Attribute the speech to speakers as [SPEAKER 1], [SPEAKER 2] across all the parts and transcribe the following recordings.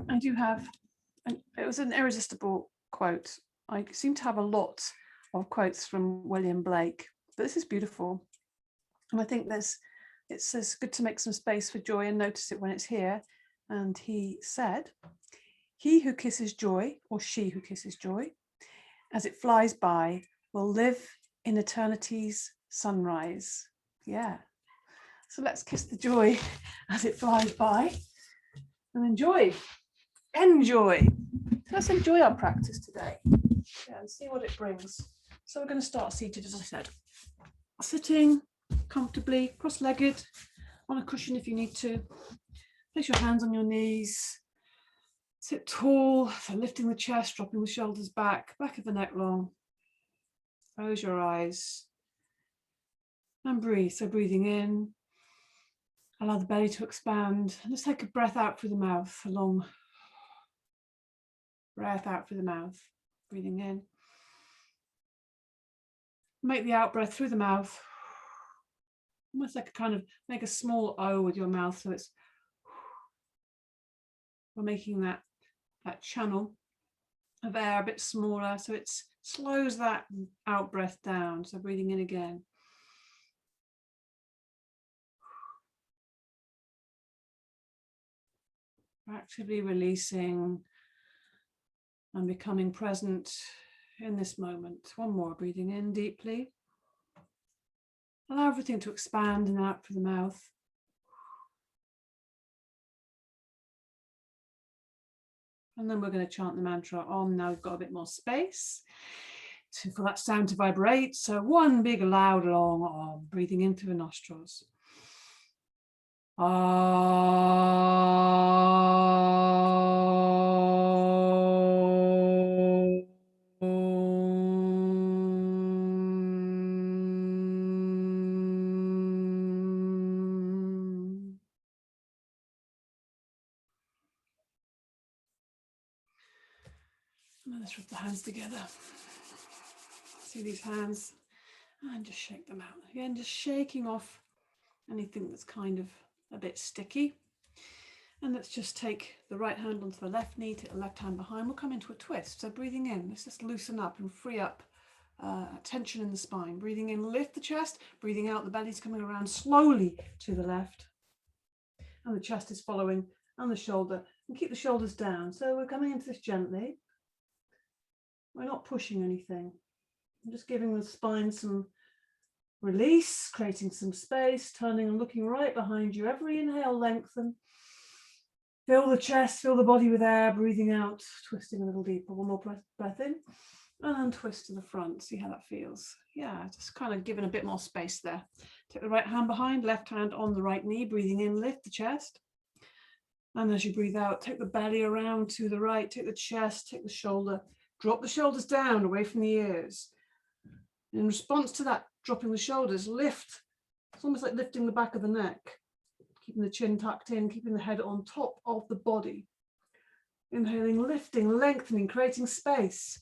[SPEAKER 1] I do have, it was an irresistible quote. I seem to have a lot of quotes from William Blake, but this is beautiful. And I think it says good to make some space for joy and notice it when it's here. And he said, he who kisses joy, or she who kisses joy, as it flies by, will live in eternity's sunrise. Yeah. So let's kiss the joy as it flies by and enjoy. So let's enjoy our practice today, and see what it brings. So we're going to start seated, as I said. Sitting comfortably, cross-legged, on a cushion if you need to. Place your hands on your knees. Sit tall, so lifting the chest, dropping the shoulders back of the neck long. Close your eyes and breathe. So breathing in, allow the belly to expand. And just take a breath out through the mouth, a long breath out through the mouth. Breathing in. Make the out breath through the mouth. Almost like a kind of, make a small O with your mouth. So it's, we're making that channel of air a bit smaller. So it slows that out breath down. So breathing in again. Actively releasing and becoming present in this moment. One more, breathing in deeply. Allow everything to expand and out through the mouth. And then we're going to chant the mantra Om. Now we've got a bit more space for that sound to vibrate. So one big, loud, long Om, breathing in through the nostrils. Let's rub the hands together. See these hands? And just shake them out. Again, just shaking off anything that's kind of a bit sticky. And let's just take the right hand onto the left knee, take the left hand behind. We'll come into a twist. So breathing in, let's just loosen up and free up tension in the spine. Breathing in, lift the chest. Breathing out, the belly's coming around slowly to the left. And the chest is following, and the shoulder. And keep the shoulders down. So we're coming into this gently. We're not pushing anything. I'm just giving the spine some release, creating some space, turning and looking right behind you. Every inhale, lengthen. Fill the chest, fill the body with air, breathing out, twisting a little deeper. One more breath in, and then twist to the front. See how that feels. Yeah, just kind of giving a bit more space there. Take the right hand behind, left hand on the right knee, breathing in, lift the chest. And as you breathe out, take the belly around to the right, take the chest, take the shoulder, drop the shoulders down away from the ears. In response to that, dropping the shoulders, lift. It's almost like lifting the back of the neck, keeping the chin tucked in, keeping the head on top of the body. Inhaling, lifting, lengthening, creating space,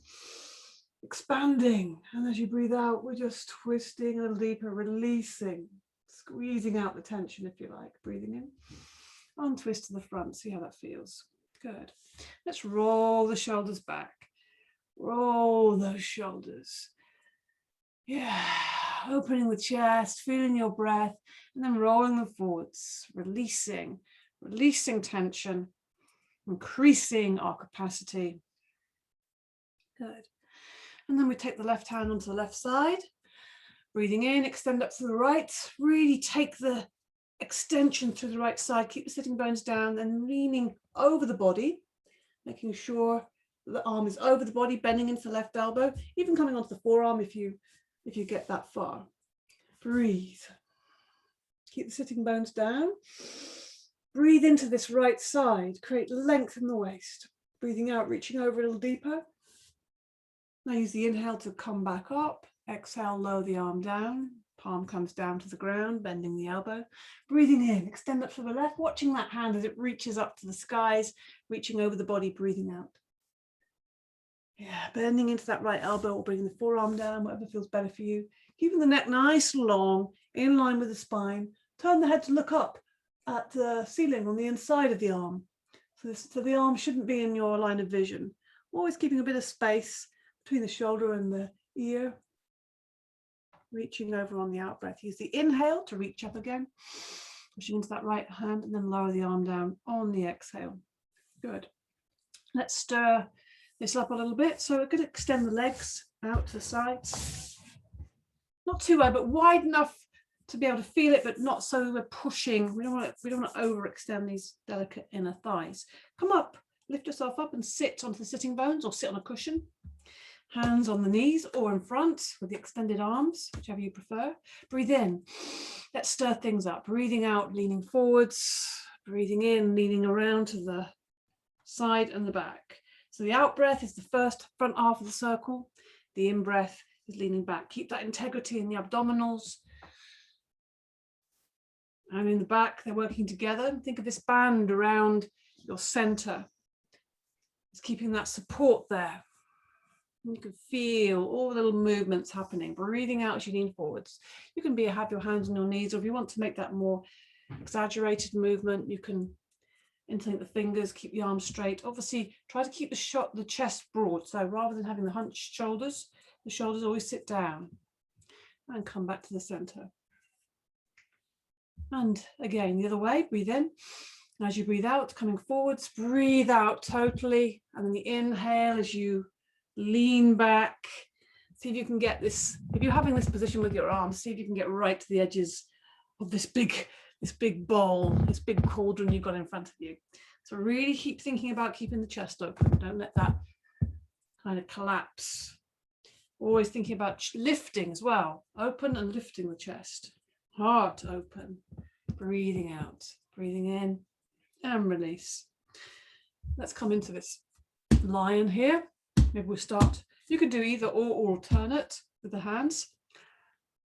[SPEAKER 1] expanding. And as you breathe out, we're just twisting a little deeper, releasing, squeezing out the tension, if you like. Breathing in, untwist to the front. See how that feels. Good. Let's roll the shoulders back. Roll those shoulders. Yeah, opening the chest, feeling your breath, and then rolling them forwards, releasing tension, increasing our capacity. Good. And then we take the left hand onto the left side, breathing in, extend up to the right, really take the extension to the right side, keep the sitting bones down, and leaning over the body, making sure the arm is over the body, bending into the left elbow, even coming onto the forearm if you get that far. Breathe. Keep the sitting bones down. Breathe into this right side. Create length in the waist. Breathing out, reaching over a little deeper. Now use the inhale to come back up. Exhale, lower the arm down. Palm comes down to the ground, bending the elbow. Breathing in, extend up to the left, watching that hand as it reaches up to the skies, reaching over the body, breathing out. Yeah, bending into that right elbow or bringing the forearm down, whatever feels better for you. Keeping the neck nice and long, in line with the spine. Turn the head to look up at the ceiling on the inside of the arm. So the arm shouldn't be in your line of vision. Always keeping a bit of space between the shoulder and the ear. Reaching over on the out breath. Use the inhale to reach up again. Pushing into that right hand and then lower the arm down on the exhale. Good. Let's stir this up a little bit. So we're going to extend the legs out to the sides. Not too wide, but wide enough to be able to feel it, but not so we're pushing. We don't want to overextend these delicate inner thighs. Come up, lift yourself up and sit onto the sitting bones or sit on a cushion. Hands on the knees or in front with the extended arms, whichever you prefer. Breathe in. Let's stir things up. Breathing out, leaning forwards. Breathing in, leaning around to the side and the back. So the out breath is the first front half of the circle. The in breath is leaning back. Keep that integrity in the abdominals. And in the back, they're working together. Think of this band around your center. It's keeping that support there. You can feel all the little movements happening. Breathing out as you lean forwards. You can have your hands on your knees, or if you want to make that more exaggerated movement, you can interlink the fingers, keep the arms straight. Obviously, try to keep the chest broad. So rather than having the hunched shoulders, the shoulders always sit down. And come back to the center. And again, the other way, breathe in. And as you breathe out, coming forwards, breathe out totally. And then the inhale as you lean back. See if you can get this, if you're having this position with your arms, see if you can get right to the edges of this big bowl, this big cauldron you've got in front of you. So really keep thinking about keeping the chest open. Don't let that kind of collapse. Always thinking about lifting as well. Open and lifting the chest. Heart open. Breathing out. Breathing in and release. Let's come into this lion here. Maybe we'll start. You can do either or alternate with the hands.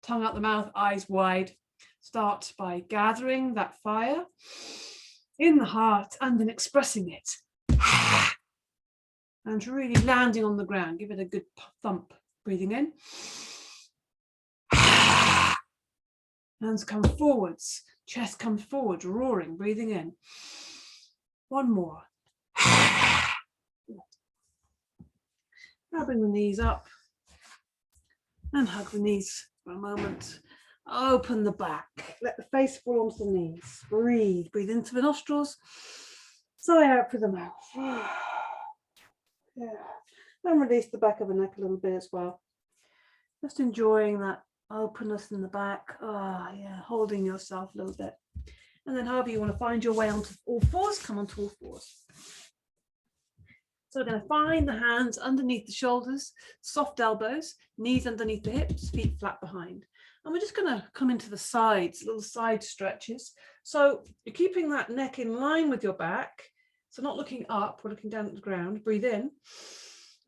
[SPEAKER 1] Tongue out the mouth, eyes wide. Start by gathering that fire in the heart and then expressing it. And really landing on the ground. Give it a good thump. Breathing in. Hands come forwards. Chest comes forward, roaring. Breathing in. One more. Now bring the knees up and hug the knees for a moment. Open the back. Let the face fall onto the knees. Breathe. Breathe into the nostrils. Sigh out through the mouth. Yeah. And release the back of the neck a little bit as well. Just enjoying that openness in the back. Yeah, holding yourself a little bit. And then however you want to find your way onto all fours, come onto all fours. So we're going to find the hands underneath the shoulders, soft elbows, knees underneath the hips, feet flat behind. And we're just going to come into the sides, little side stretches. So you're keeping that neck in line with your back. So not looking up, we're looking down at the ground. Breathe in.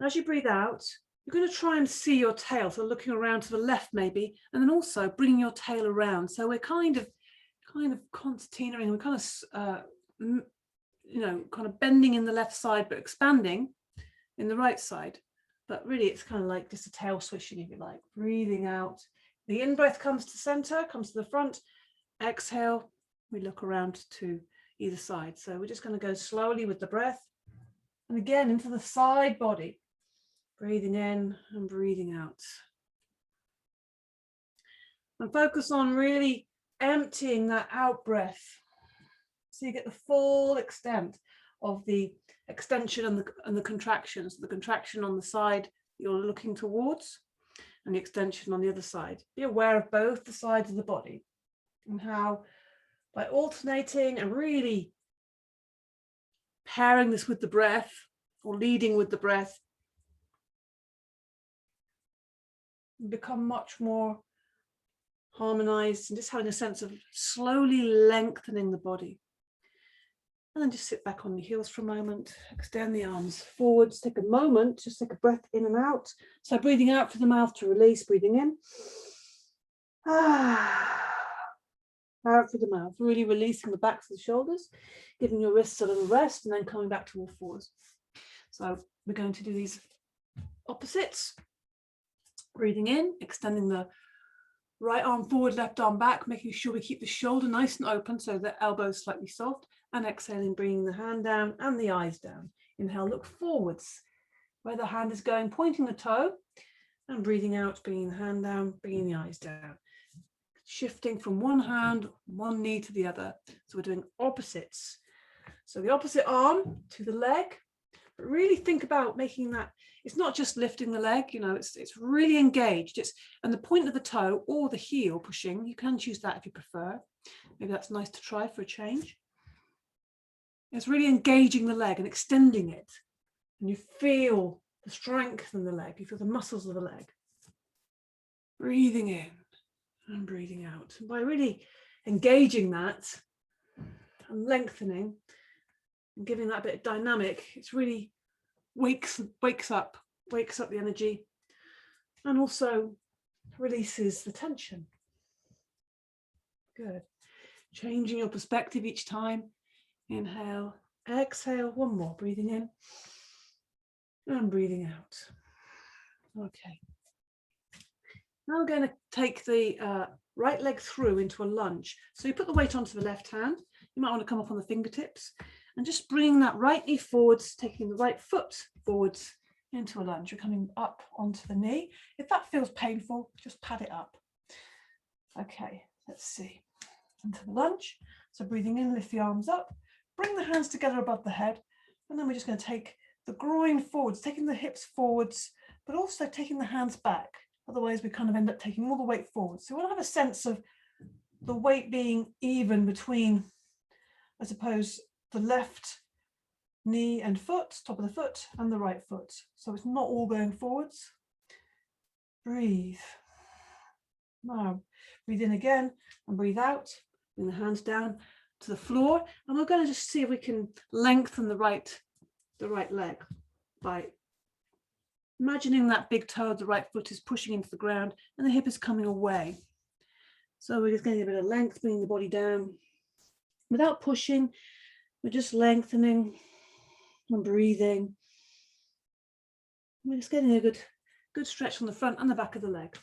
[SPEAKER 1] As you breathe out, you're going to try and see your tail. So looking around to the left maybe, and then also bringing your tail around. So we're kind of concertinaing, we're kind of bending in the left side, but expanding in the right side. But really, it's kind of like just a tail swishing, if you like. Breathing out. The in-breath comes to center, comes to the front. Exhale, we look around to either side. So we're just going to go slowly with the breath. And again, into the side body. Breathing in and breathing out. And focus on really emptying that out breath. So you get the full extent of the extension and the contractions. The contraction on the side you're looking towards and the extension on the other side. Be aware of both the sides of the body and how by alternating and really pairing this with the breath or leading with the breath, you become much more harmonized and just having a sense of slowly lengthening the body. And then just sit back on your heels for a moment, extend the arms forwards, take a moment, just take a breath in and out. So breathing out through the mouth to release, breathing in. Out through the mouth, really releasing the backs of the shoulders, giving your wrists a little rest, and then coming back to all fours. So we're going to do these opposites. Breathing in, extending the right arm forward, left arm back, making sure we keep the shoulder nice and open so the elbow is slightly soft. And exhaling, bringing the hand down and the eyes down. Inhale, look forwards, where the hand is going, pointing the toe, and breathing out, bringing the hand down, bringing the eyes down. Shifting from one hand, one knee to the other. So we're doing opposites. So the opposite arm to the leg, but really think about making that, it's not just lifting the leg, you know, it's really engaged. And the point of the toe or the heel pushing, you can choose that if you prefer. Maybe that's nice to try for a change. It's really engaging the leg and extending it. And you feel the strength in the leg, you feel the muscles of the leg. Breathing in and breathing out. And by really engaging that and lengthening and giving that bit of dynamic, it's really wakes up the energy and also releases the tension. Good. Changing your perspective each time. Inhale, exhale, one more, breathing in and breathing out. Okay. Now we're going to take the right leg through into a lunge. So you put the weight onto the left hand. You might want to come up on the fingertips and just bring that right knee forwards, taking the right foot forwards into a lunge. You're coming up onto the knee. If that feels painful, just pad it up. Okay, let's see. Into the lunge. So breathing in, lift the arms up, bring the hands together above the head, and then we're just going to take the groin forwards, taking the hips forwards, but also taking the hands back. Otherwise, we kind of end up taking all the weight forward. So we want to have a sense of the weight being even between, I suppose, the left knee and foot, top of the foot, and the right foot. So it's not all going forwards. Breathe. Now, breathe in again and breathe out. Bring the hands down to the floor. And we're going to just see if we can lengthen the right leg by imagining that big toe of the right foot is pushing into the ground and the hip is coming away. So we're just getting a bit of length, bringing the body down. Without pushing, we're just lengthening and breathing. We're just getting a good stretch on the front and the back of the leg.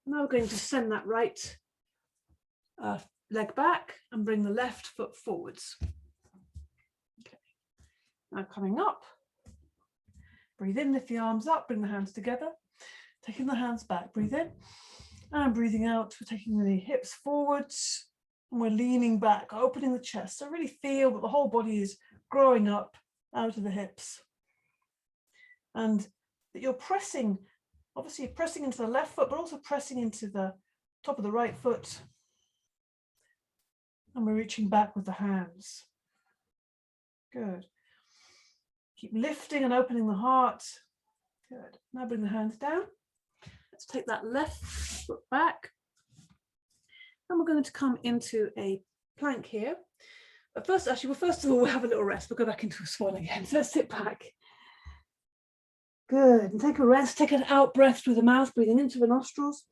[SPEAKER 1] Now we're going to send that right leg back and bring the left foot forwards. Okay. Now coming up. Breathe in, lift the arms up, bring the hands together, taking the hands back, breathe in, and breathing out, we're taking the hips forwards, and we're leaning back, opening the chest. So really feel that the whole body is growing up out of the hips. And that you're pressing, obviously you're pressing into the left foot, but also pressing into the top of the right foot. And we're reaching back with the hands. Good. Keep lifting and opening the heart. Good. Now bring the hands down. Let's take that left foot back. And we're going to come into a plank here. But first of all, we'll have a little rest. We'll go back into a swan again. So let's sit back. Good. And take a rest. Take an out breath through the mouth, breathing into the nostrils.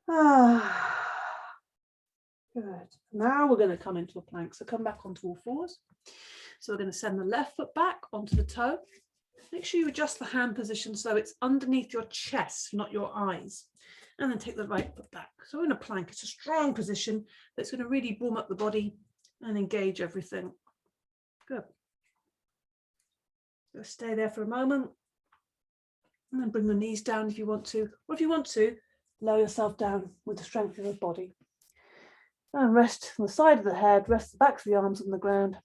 [SPEAKER 1] Good. Now we're going to come into a plank. So come back onto all fours. So we're going to send the left foot back onto the toe. Make sure you adjust the hand position so it's underneath your chest, not your eyes. And then take the right foot back. So in a plank, it's a strong position that's going to really warm up the body and engage everything. Good. So stay there for a moment. And then bring the knees down if you want to. Or if you want to, lower yourself down with the strength of your body. And rest on the side of the head, rest the backs of the arms on the ground.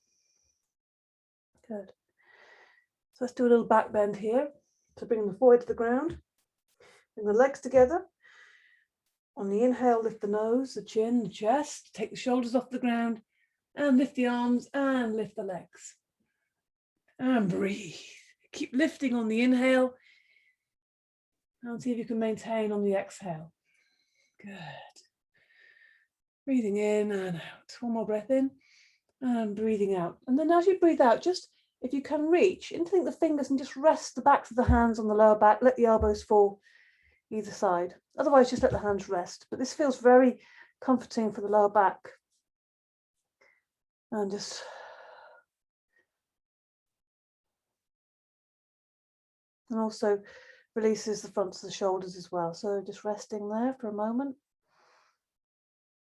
[SPEAKER 1] Good. So let's do a little back bend here. So bring the forehead to the ground. Bring the legs together. On the inhale, lift the nose, the chin, the chest. Take the shoulders off the ground. And lift the arms and lift the legs. And breathe. Keep lifting on the inhale. And see if you can maintain on the exhale. Good. Breathing in and out. One more breath in. And breathing out. And then as you breathe out, just if you can reach, interlink the fingers and just rest the backs of the hands on the lower back. Let the elbows fall either side. Otherwise, just let the hands rest. But this feels very comforting for the lower back. And just and also releases the fronts of the shoulders as well. So just resting there for a moment.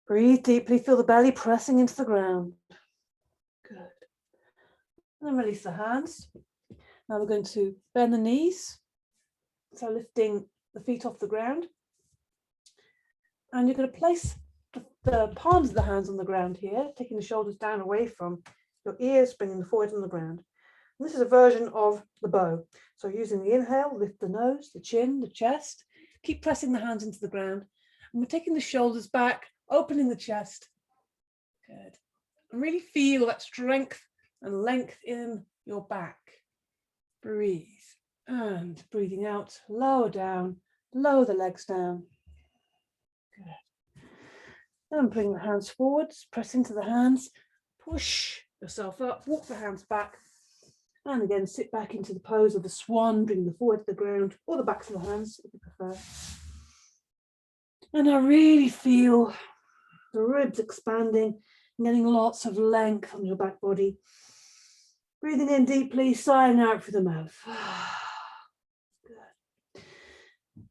[SPEAKER 1] Breathe deeply, feel the belly pressing into the ground. And then release the hands. Now we're going to bend the knees. So lifting the feet off the ground. And you're going to place the palms of the hands on the ground here, taking the shoulders down away from your ears, bringing the forehead on the ground. And this is a version of the bow. So using the inhale, lift the nose, the chin, the chest. Keep pressing the hands into the ground. And we're taking the shoulders back, opening the chest. Good. And really feel that strength and length in your back. Breathe. And breathing out, lower down, lower the legs down. Good. And bring the hands forwards, press into the hands, push yourself up, walk the hands back. And again, sit back into the pose of the swan, bring the forehead to the ground, or the backs of the hands, if you prefer. And I really feel the ribs expanding, and getting lots of length on your back body. Breathing in deeply, sighing out through the mouth. Good.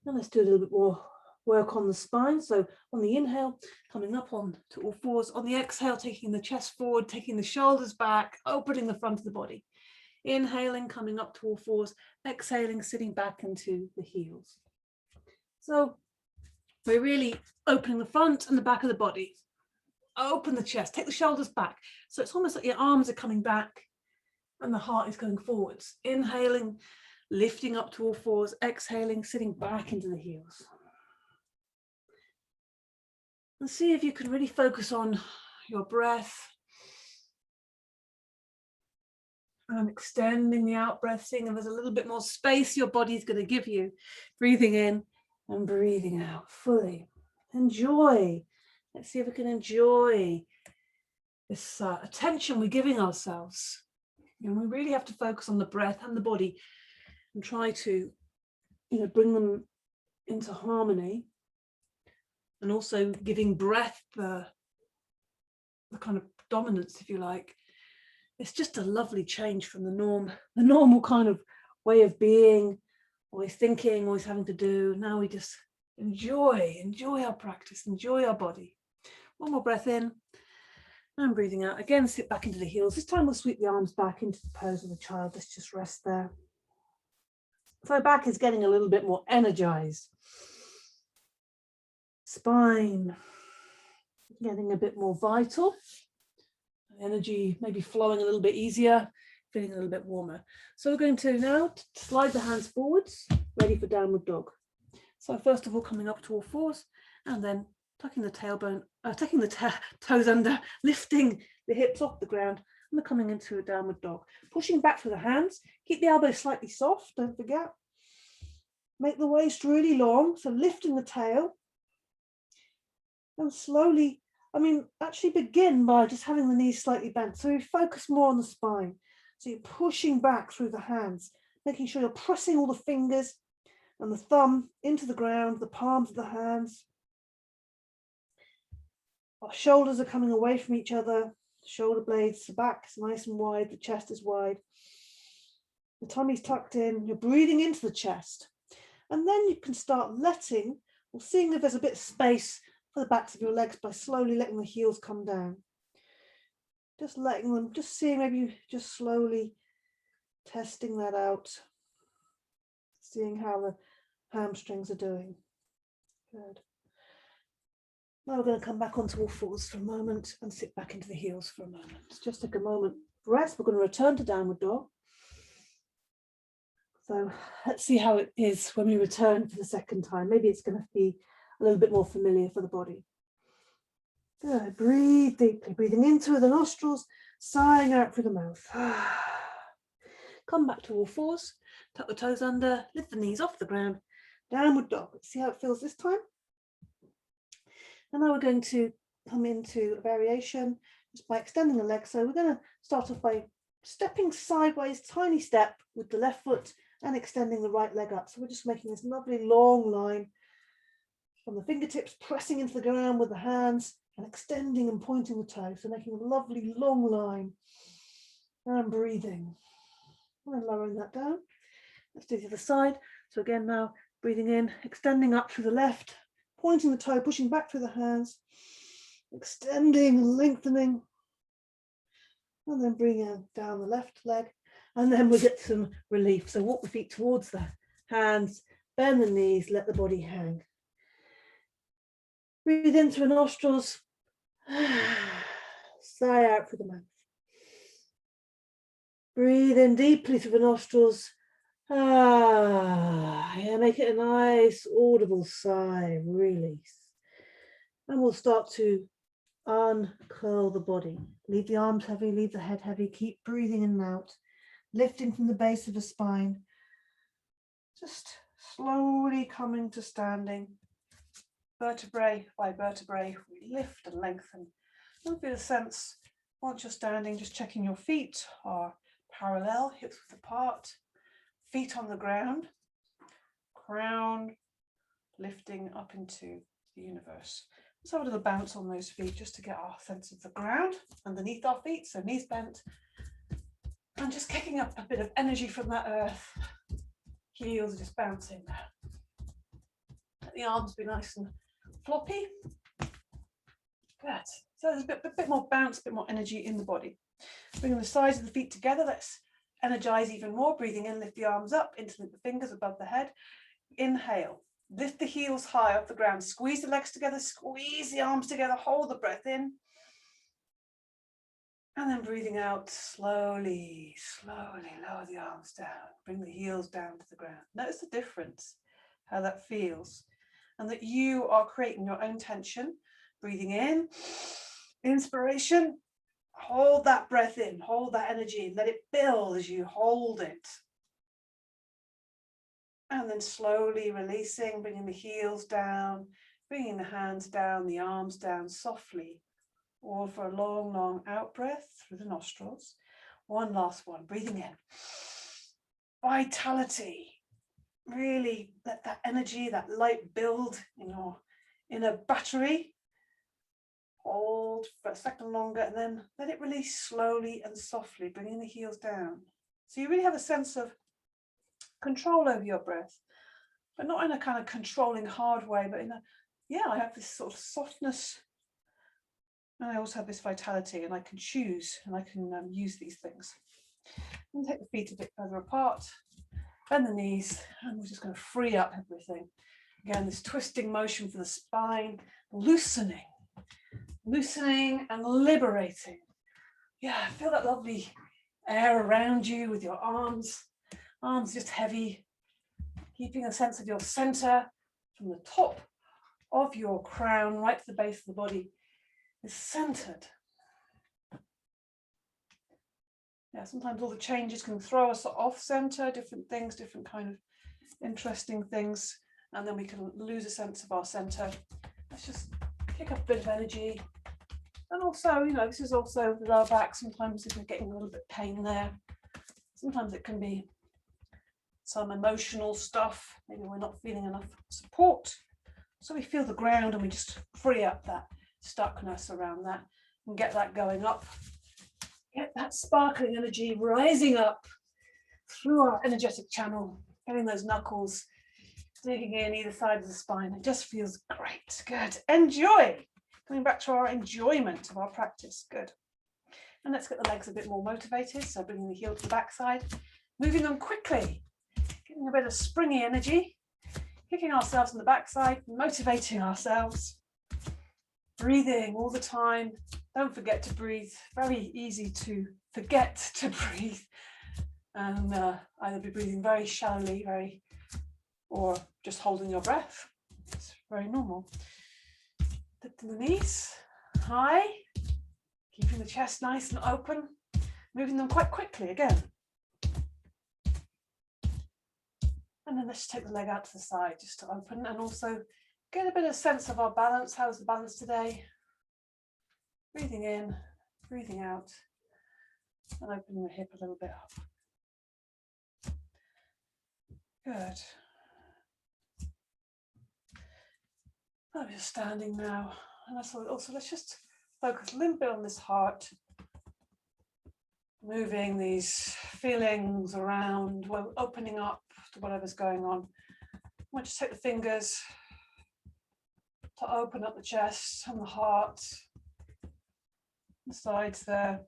[SPEAKER 1] Now let's do a little bit more work on the spine. So on the inhale, coming up on to all fours. On the exhale, taking the chest forward, taking the shoulders back, opening the front of the body. Inhaling, coming up to all fours. Exhaling, sitting back into the heels. So we're really opening the front and the back of the body. Open the chest, take the shoulders back. So it's almost like your arms are coming back and the heart is going forwards. Inhaling, lifting up to all fours. Exhaling, sitting back into the heels. And see if you can really focus on your breath. And extending the out breath, seeing if there's a little bit more space your body's going to give you. Breathing in and breathing out fully. Enjoy. Let's see if we can enjoy this attention we're giving ourselves. And we really have to focus on the breath and the body and try to, bring them into harmony. And also giving breath the kind of dominance, if you like. It's just a lovely change from the normal kind of way of being, always thinking, always having to do. Now we just enjoy our practice, enjoy our body. One more breath in and breathing out. Again, sit back into the heels. This time we'll sweep the arms back into the pose of the child. Let's just rest there. So back is getting a little bit more energized. Spine getting a bit more vital. Energy maybe flowing a little bit easier, feeling a little bit warmer. So we're going to now slide the hands forwards, ready for downward dog. So first of all, coming up to all fours and then tucking the tailbone, taking the toes under, lifting the hips off the ground, and we're coming into a downward dog. Pushing back through the hands, keep the elbows slightly soft, don't forget. Make the waist really long, so lifting the tail. And slowly, actually begin by just having the knees slightly bent. So you focus more on the spine. So you're pushing back through the hands, making sure you're pressing all the fingers and the thumb into the ground, the palms of the hands. Our shoulders are coming away from each other. Shoulder blades, the back is nice and wide, the chest is wide. The tummy's tucked in, you're breathing into the chest. And then you can start letting, or seeing if there's a bit of space for the backs of your legs by slowly letting the heels come down. Just letting them, just seeing, maybe just slowly testing that out. Seeing how the hamstrings are doing. Good. Now we're going to come back onto all fours for a moment and sit back into the heels for a moment. Just take a moment rest. We're going to return to downward dog. So let's see how it is when we return for the second time. Maybe it's going to be a little bit more familiar for the body. Good. Breathe deeply, breathing in through the nostrils, sighing out through the mouth. Come back to all fours, tuck the toes under, lift the knees off the ground, downward dog. Let's see how it feels this time. And now we're going to come into a variation just by extending the legs. So we're going to start off by stepping sideways, tiny step with the left foot and extending the right leg up. So we're just making this lovely long line from the fingertips, pressing into the ground with the hands and extending and pointing the toes. So making a lovely long line and breathing. And lowering that down. Let's do the other side. So again, now breathing in, extending up through the left, pointing the toe, pushing back through the hands, extending and lengthening.
[SPEAKER 2] And then bring down the left leg. And then we'll get some relief. So walk the feet towards the hands, bend the knees, let the body hang. Breathe in through the nostrils. Sigh out through the mouth. Breathe in deeply through the nostrils. Yeah, make it a nice audible sigh, release. And we'll start to uncurl the body. Leave the arms heavy, leave the head heavy. Keep breathing in and out, lifting from the base of the spine. Just slowly coming to standing. Vertebrae by vertebrae, we lift and lengthen. And feel a sense, once you're standing, just checking your feet are parallel, hips width apart, feet on the ground, crown lifting up into the universe. Let's have a little bounce on those feet just to get our sense of the ground underneath our feet, so knees bent, and just kicking up a bit of energy from that earth. Heels are just bouncing there. Let the arms be nice and floppy. Good. So there's a bit more bounce, a bit more energy in the body. Bringing the sides of the feet together, let's energize even more. Breathing in, lift the arms up, interlink the fingers above the head. Inhale, lift the heels high off the ground, squeeze the legs together, squeeze the arms together, hold the breath in. And then breathing out, slowly, slowly lower the arms down, bring the heels down to the ground. Notice the difference, how that feels, and that you are creating your own tension. Breathing in, inspiration, hold that breath in, hold that energy, let it build as you hold it. And then slowly releasing, bringing the heels down, bringing the hands down, the arms down softly. All for a long, long out breath through the nostrils. One last one, breathing in. Vitality. Really let that energy, that light build in your inner battery. Hold for a second longer and then let it release slowly and softly, bringing the heels down. So you really have a sense of control over your breath, but not in a kind of controlling hard way, but in a, I have this sort of softness, and I also have this vitality, and I can choose and I can use these things. And take the feet a bit further apart, bend the knees, and we're just going to free up everything. Again, this twisting motion for the spine, loosening and liberating. Yeah, feel that lovely air around you with your arms just heavy, keeping a sense of your center from the top of your crown right to the base of the body is centered. Yeah, sometimes all the changes can throw us off center, different things, different kind of interesting things, and then we can lose a sense of our center. Let's just kick up a bit of energy. And also, this is also the lower back. Sometimes if we're getting a little bit of pain there, sometimes it can be some emotional stuff. Maybe we're not feeling enough support. So we feel the ground and we just free up that stuckness around that and get that going up. Get that sparkling energy rising up through our energetic channel, getting those knuckles digging in either side of the spine. It just feels great. Good. Enjoy. Coming back to our enjoyment of our practice. Good. And let's get the legs a bit more motivated. So bringing the heel to the backside, moving them quickly, getting a bit of springy energy, kicking ourselves in the backside, motivating ourselves, breathing all the time. Don't forget to breathe. Very easy to forget to breathe and either be breathing very shallowly, or just holding your breath. It's very normal. Lifting the knees high, keeping the chest nice and open, moving them quite quickly again. And then let's take the leg out to the side just to open and also get a bit of sense of our balance. How's the balance today? Breathing in, breathing out, and opening the hip a little bit up. Good. I'm just standing now, and also let's just focus a little bit on this heart, moving these feelings around, opening up to whatever's going on. I want you to take the fingers to open up the chest and the heart, the sides there.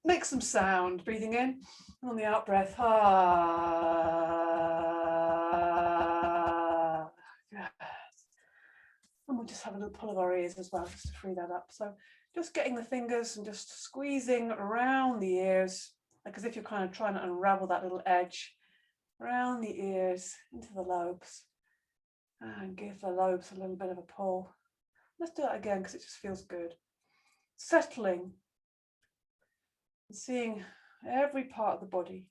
[SPEAKER 2] Make some sound, breathing in, and on the out breath, Yes. And we'll just have a little pull of our ears as well, just to free that up. So just getting the fingers and just squeezing around the ears, like as if you're kind of trying to unravel that little edge around the ears into the lobes, and give the lobes a little bit of a pull. Let's do that again because it just feels good. Settling and seeing every part of the body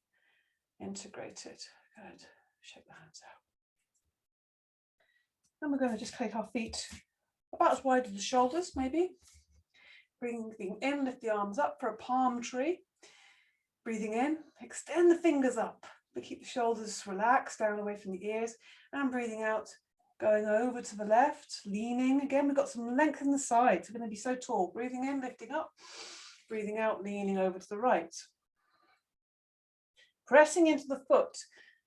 [SPEAKER 2] integrated. Good. Shake the hands out. And we're going to just take our feet about as wide as the shoulders, maybe. Breathing in, lift the arms up for a palm tree. Breathing in, extend the fingers up, but keep the shoulders relaxed down away from the ears. And breathing out, going over to the left, leaning. Again, we've got some length in the sides. We're going to be so tall. Breathing in, lifting up. Breathing out, leaning over to the right. Pressing into the foot.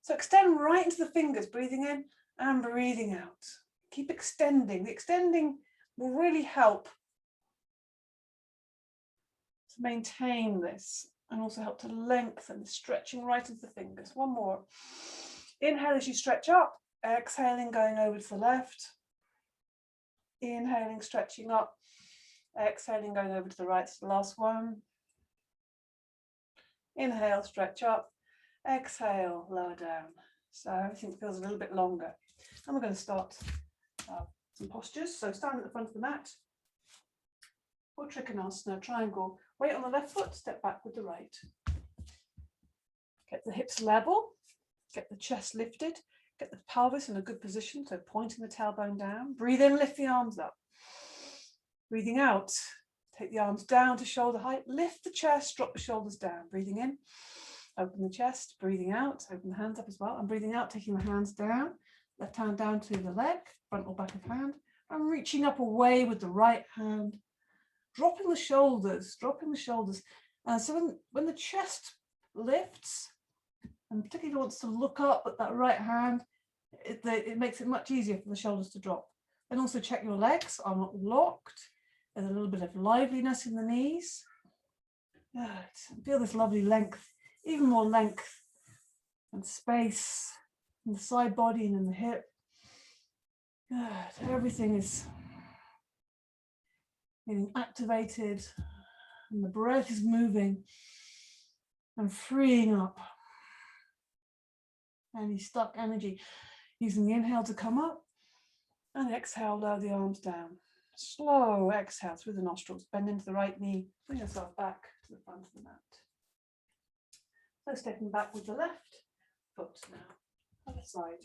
[SPEAKER 2] So extend right into the fingers, breathing in and breathing out. Keep extending. The extending will really help to maintain this and also help to lengthen, stretching right into the fingers. One more. Inhale as you stretch up, exhaling, going over to the left. Inhaling, stretching up, exhaling, going over to the right. It's the last one. Inhale, stretch up, exhale, lower down. So everything feels a little bit longer. And we're going to start some postures. So stand at the front of the mat. Or Trikonasana, triangle. Weight on the left foot, step back with the right. Get the hips level, get the chest lifted, get the pelvis in a good position, so pointing the tailbone down. Breathe in, lift the arms up. Breathing out, take the arms down to shoulder height, lift the chest, drop the shoulders down. Breathing in, open the chest, breathing out, open the hands up as well. And breathing out, taking the hands down, left hand down to the leg, front or back of hand, and reaching up away with the right hand, dropping the shoulders, so when the chest lifts, and particularly if it wants to look up at that right hand, it makes it much easier for the shoulders to drop. And also check your legs are not locked. There's a little bit of liveliness in the knees. Good. Feel this lovely length, even more length and space in the side body and in the hip. Good. Everything is getting activated and the breath is moving and freeing up any stuck energy. Using the inhale to come up and exhale, lower the arms down. Slow exhale through the nostrils, bend into the right knee, bring yourself back to the front of the mat. So stepping back with the left foot now, other side.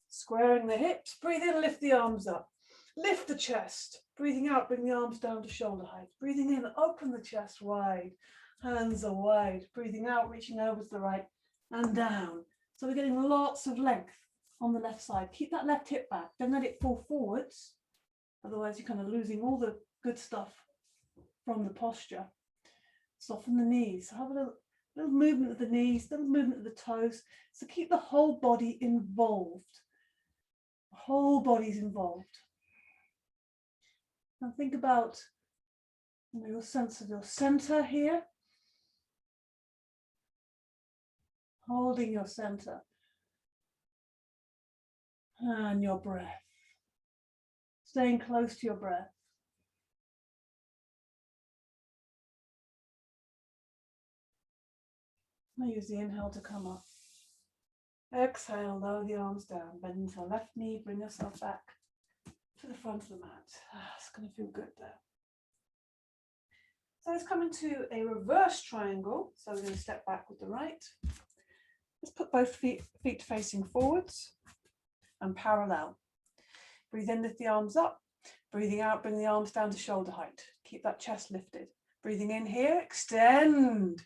[SPEAKER 2] Squaring the hips, breathe in, lift the arms up. Lift the chest, breathing out, bring the arms down to shoulder height. Breathing in, open the chest wide, hands are wide. Breathing out, reaching over to the right and down. So we're getting lots of length on the left side. Keep that left hip back, don't let it fall forwards. Otherwise you're kind of losing all the good stuff from the posture. Soften the knees, have a little movement of the knees, little movement of the toes. So keep the whole body involved. The whole body's involved. And think about your sense of your center here. Holding your center. And your breath. Staying close to your breath. Now use the inhale to come up. Exhale, lower the arms down. Bend into the left knee, bring yourself back to the front of the mat. It's going to feel good there. So let's come into a reverse triangle. So we're going to step back with the right. Let's put both feet facing forwards and parallel. Breathe in, lift the arms up. Breathing out, bring the arms down to shoulder height. Keep that chest lifted. Breathing in here, extend.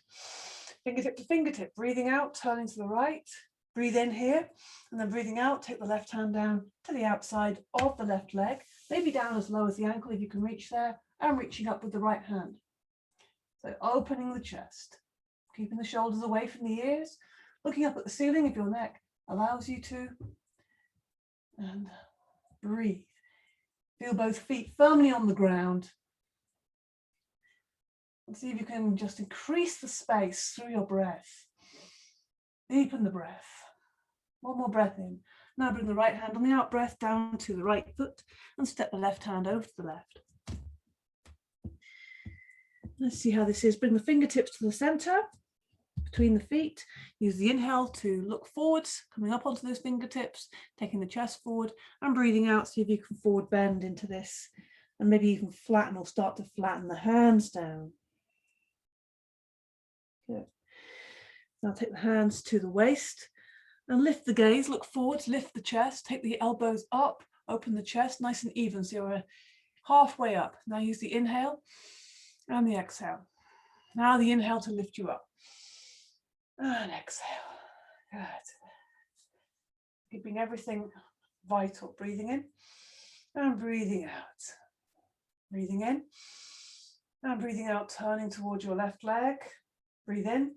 [SPEAKER 2] Fingertip to fingertip. Breathing out, turning to the right. Breathe in here, and then breathing out, take the left hand down to the outside of the left leg, maybe down as low as the ankle if you can reach there, and reaching up with the right hand. So opening the chest, keeping the shoulders away from the ears, looking up at the ceiling if your neck allows you to, and breathe. Feel both feet firmly on the ground, And see if you can just increase the space through your breath. Deepen the breath. One more breath in. Now bring the right hand on the out breath down to the right foot and step the left hand over to the left. Let's see how this is. Bring the fingertips to the center between the feet. Use the inhale to look forwards, coming up onto those fingertips, taking the chest forward and breathing out. See if you can forward bend into this and maybe even flatten or start to flatten the hands down. Good. Now take the hands to the waist and lift the gaze, look forwards, lift the chest, take the elbows up, open the chest nice and even so you're halfway up. Now use the inhale and the exhale. Now the inhale to lift you up. And exhale. Good. Keeping everything vital. Breathing in and breathing out. Breathing in and breathing out, turning towards your left leg. Breathe in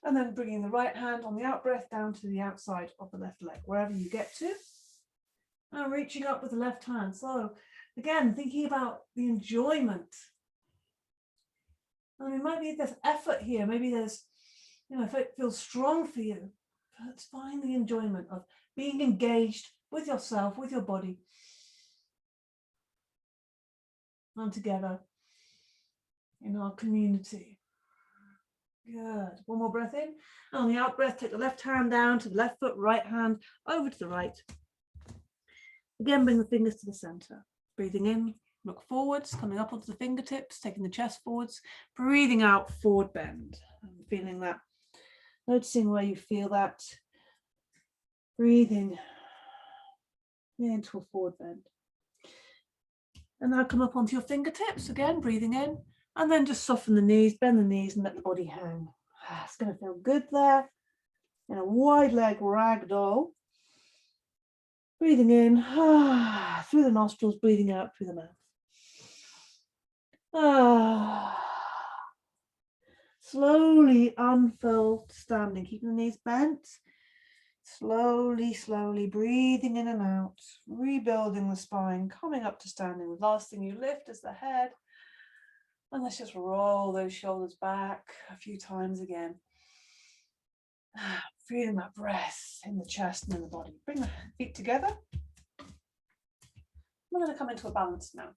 [SPEAKER 2] and then bringing the right hand on the out breath down to the outside of the left leg, wherever you get to. And reaching up with the left hand. So again, thinking about the enjoyment. I mean, maybe there's effort here. Maybe there's, if it feels strong for you, let's find the enjoyment of being engaged with yourself, with your body, and together in our community. Good. One more breath in. And on the out breath, take the left hand down to the left foot, right hand over to the right. Again, bring the fingers to the center. Breathing in, look forwards, coming up onto the fingertips, taking the chest forwards. Breathing out, forward bend. And feeling that, noticing where you feel that. Breathing into a forward bend. And now come up onto your fingertips, again, breathing in. And then just soften the knees, bend the knees and let the body hang. It's going to feel good there. In a wide leg ragdoll. Breathing in through the nostrils, breathing out through the mouth. Slowly unfold standing, keeping the knees bent. Slowly, slowly breathing in and out, rebuilding the spine, coming up to standing. The last thing you lift is the head. And let's just roll those shoulders back a few times again. Feeling that breath in the chest and in the body. Bring the feet together. We're going to come into a balance now.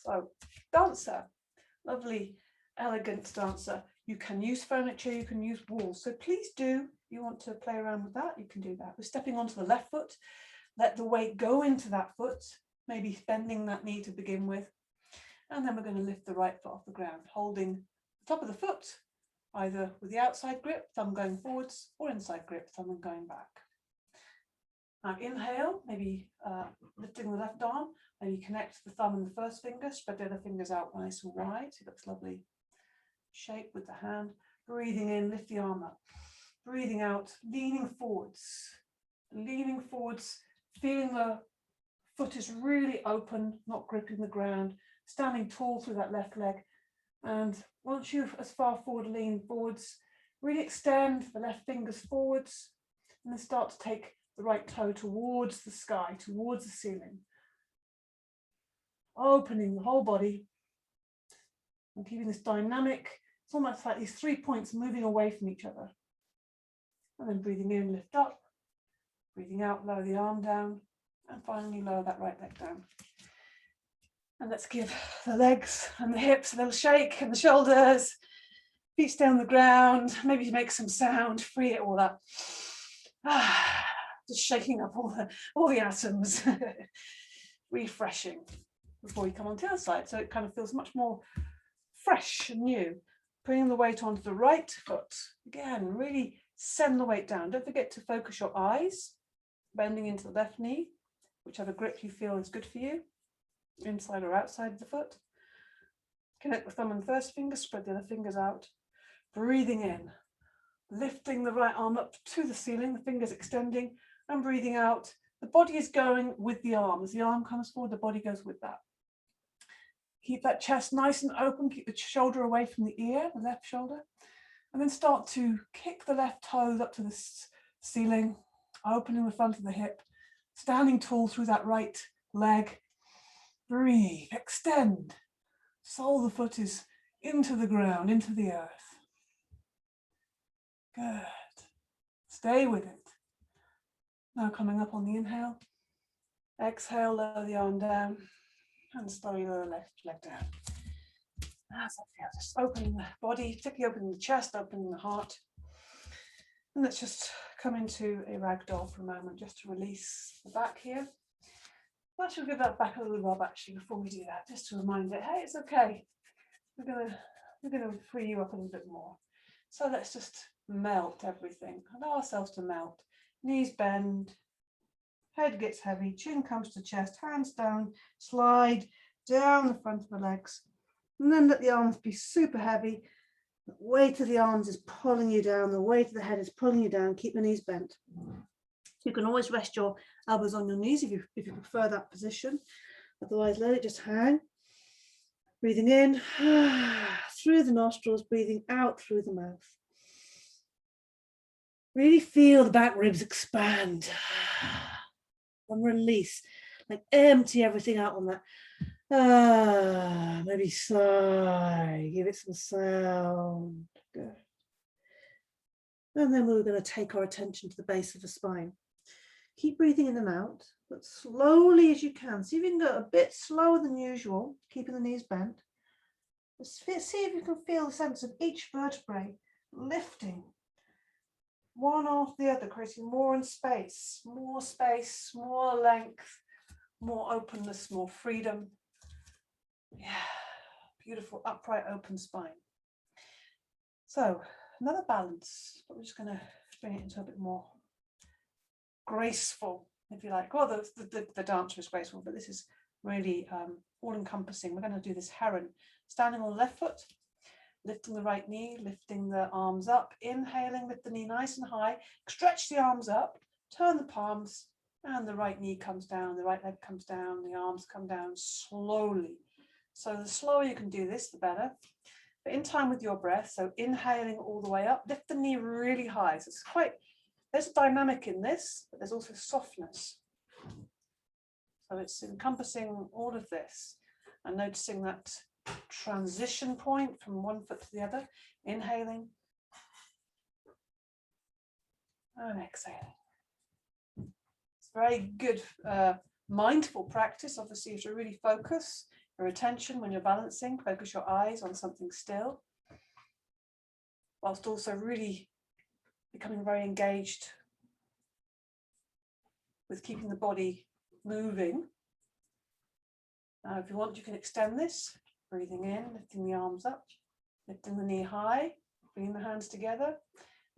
[SPEAKER 2] So, dancer, lovely, elegant dancer. You can use furniture, you can use walls. So please do, you want to play around with that, you can do that. We're stepping onto the left foot. Let the weight go into that foot, maybe bending that knee to begin with. And then we're going to lift the right foot off the ground, holding the top of the foot, either with the outside grip, thumb going forwards, or inside grip, thumb going back. Now inhale, maybe lifting the left arm, maybe connect the thumb and the first finger, spread the other fingers out nice and wide. It looks lovely shape with the hand. Breathing in, lift the arm up. Breathing out, leaning forwards, feeling the foot is really open, not gripping the ground, standing tall through that left leg. And once you've as far forward, lean forwards, really extend the left fingers forwards, and then start to take the right toe towards the sky, towards the ceiling. Opening the whole body and keeping this dynamic. It's almost like these 3 points moving away from each other. And then breathing in, lift up. Breathing out, lower the arm down. And finally lower that right leg down. And let's give the legs and the hips a little shake and the shoulders. Feet stay on the ground. Maybe make some sound, free it all up. Just shaking up all the atoms. Refreshing before we come on to the other side. So it kind of feels much more fresh and new. Bringing the weight onto the right foot. Again, really send the weight down. Don't forget to focus your eyes, bending into the left knee, whichever grip you feel is good for you, inside or outside of the foot. Connect the thumb and first finger, spread the other fingers out. Breathing in, lifting the right arm up to the ceiling, the fingers extending, and breathing out. The body is going with the arm. As the arm comes forward, the body goes with that. Keep that chest nice and open, keep the shoulder away from the ear, the left shoulder, and then start to kick the left toes up to the ceiling, opening the front of the hip, standing tall through that right leg. Breathe, extend. Sole of the foot is into the ground, into the earth. Good. Stay with it. Now coming up on the inhale. Exhale, lower the arm down and slowly lower the left leg down. As I feel, just opening the body, particularly opening the chest, opening the heart. And let's just come into a ragdoll for a moment, just to release the back here. I should give that back a little rub actually before we do that, just to remind it, hey, it's okay. We're gonna free you up a little bit more. So let's just melt everything. Allow ourselves to melt. Knees bend, head gets heavy, chin comes to chest, hands down, slide down the front of the legs. And then let the arms be super heavy. The weight of the arms is pulling you down. The weight of the head is pulling you down. Keep the knees bent. You can always rest your elbows on your knees if you prefer that position. Otherwise, let it just hang. Breathing in through the nostrils, breathing out through the mouth. Really feel the back ribs expand and release, like empty everything out on that. Maybe sigh, give it some sound. Good. And then we're going to take our attention to the base of the spine. Keep breathing in and out, but slowly as you can. See if you can go a bit slower than usual, keeping the knees bent. See if you can feel the sense of each vertebrae lifting one after the other, creating more in space, more length, more openness, more freedom. Yeah, beautiful upright open spine. So another balance, but we're just going to bring it into a bit more graceful, if you like. Well, the dancer is graceful, but this is really all-encompassing. We're going to do this heron, standing on the left foot, lifting the right knee, lifting the arms up, inhaling, lift the knee nice and high, stretch the arms up, turn the palms, and the right knee comes down, the right leg comes down, the arms come down slowly. So the slower you can do this, the better. But in time with your breath, so inhaling all the way up, lift the knee really high. So it's quite, there's a dynamic in this, but there's also softness. So it's encompassing all of this and noticing that transition point from one foot to the other, inhaling and exhaling. It's very good mindful practice. Obviously, you have to really focus your attention when you're balancing, focus your eyes on something still, whilst also really becoming very engaged with keeping the body moving. Now, if you want, you can extend this, breathing in, lifting the arms up, lifting the knee high, bringing the hands together.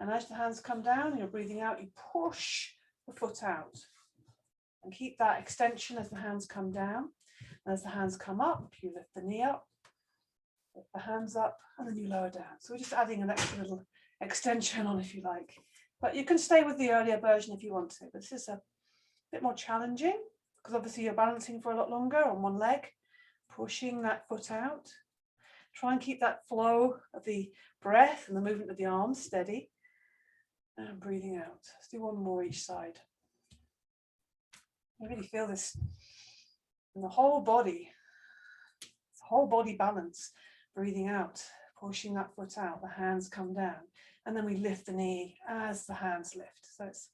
[SPEAKER 2] And as the hands come down, you're breathing out, you push the foot out. And keep that extension as the hands come down. And as the hands come up, you lift the knee up, lift the hands up, and then you lower down. So we're just adding an extra little extension on, if you like. But you can stay with the earlier version if you want to. But this is a bit more challenging because obviously you're balancing for a lot longer on one leg, pushing that foot out. Try and keep that flow of the breath and the movement of the arms steady. And breathing out. Let's do one more each side. You really feel this in the whole body. It's whole body balance. Breathing out, pushing that foot out, the hands come down. And then we lift the knee as the hands lift. So it's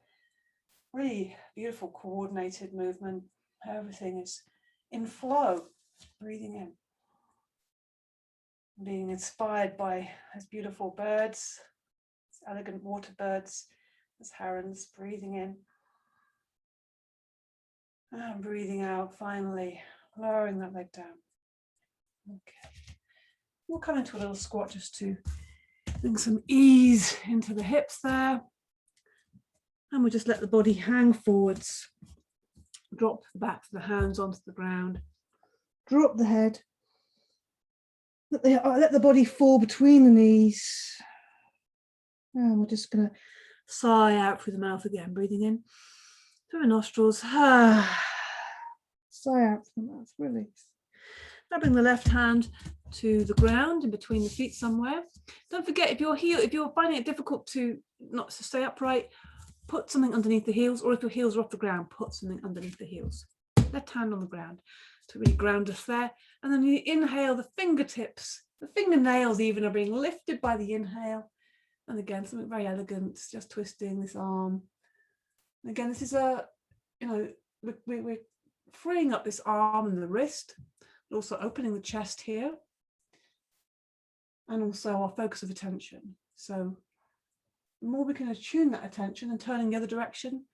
[SPEAKER 2] really beautiful coordinated movement. Everything is in flow. Breathing in. Being inspired by those beautiful birds, elegant water birds, as herons, breathing in. And breathing out, finally, lowering that leg down. Okay. We'll come into a little squat just to bring some ease into the hips there. And we'll just let the body hang forwards. Drop the backs of the hands onto the ground. Drop the head. Let the body fall between the knees. And we're just going to sigh out through the mouth again, breathing in through the nostrils. Sigh out through the mouth, release. Now bring the left hand to the ground in between the feet somewhere. Don't forget, if you're finding it difficult to not to stay upright, put something underneath the heels, or if your heels are off the ground, put something underneath the heels. Left hand on the ground to really ground us there. And then you inhale, the fingertips
[SPEAKER 1] The fingernails even are being lifted by the inhale. And again, something very elegant, just twisting this arm. And again, this is we're freeing up this arm and the wrist, but also opening the chest here. And also our focus of attention. So the more we can attune that attention and turning the other direction,